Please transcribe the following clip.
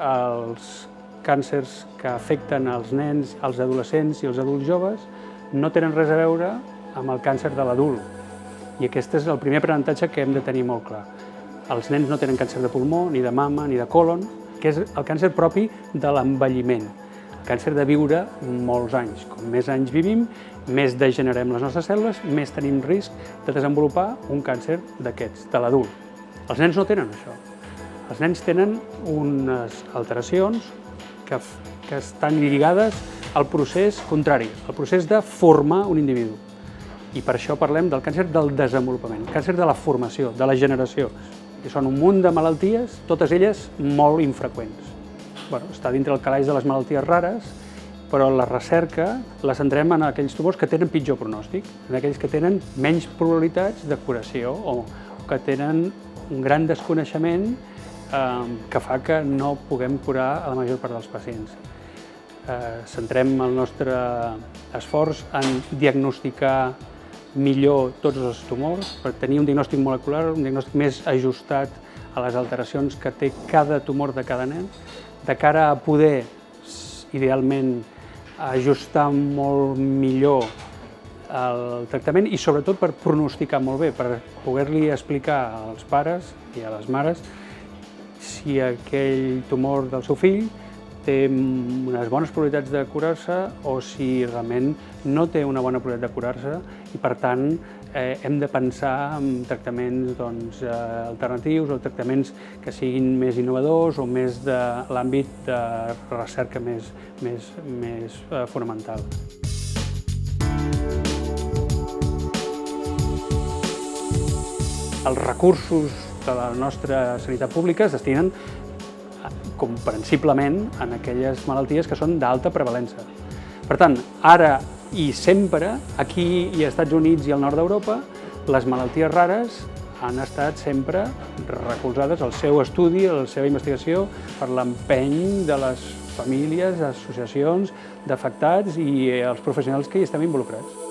els càncers que afecten els nens, els adolescents i els adults joves no tenen res a veure amb el càncer de l'adult. I aquest és el primer aprenentatge que hem de tenir molt clar. Els nens no tenen càncer de pulmó, ni de mama, ni de còlon, que és el càncer propi de l'envelliment. El càncer de viure molts anys. Com més anys vivim, més degenerem les nostres cèl·lules, més tenim risc de desenvolupar un càncer d'aquests, de l'adult. Els nens no tenen això. Els nens tenen unes alteracions que estan lligades al procés contrari, al procés de formar un individu. I per això parlem del càncer del desenvolupament, el càncer de la formació, de la generació. Que són un munt de malalties, totes elles molt infreqüents. Està dintre el calaix de les malalties rares, però la recerca la centrem en aquells tumors que tenen pitjor pronòstic, en aquells que tenen menys probabilitats de curació o que tenen un gran desconeixement que fa que no puguem curar a la major part dels pacients. Centrem el nostre esforç en diagnosticar millor tots els tumors, per tenir un diagnòstic molecular, un diagnòstic més ajustat a les alteracions que té cada tumor de cada nen, de cara a poder, idealment, ajustar molt millor el tractament i sobretot per pronosticar molt bé, per poder-li explicar als pares i a les mares si aquell tumor del seu fill té unes bones probabilitats de curar-se o si realment no té una bona probabilitat de curar-se i, per tant, hem de pensar en tractaments alternatius o tractaments que siguin més innovadors o més de l'àmbit de recerca més fonamental. Els recursos de la nostra sanitat pública es destinen comprensiblement en aquelles malalties que són d'alta prevalença. Per tant, ara i sempre, aquí i als Estats Units i al nord d'Europa, les malalties rares han estat sempre recolzades al seu estudi, a la seva investigació, per l'empeny de les famílies, associacions d'afectats i els professionals que hi estem involucrats.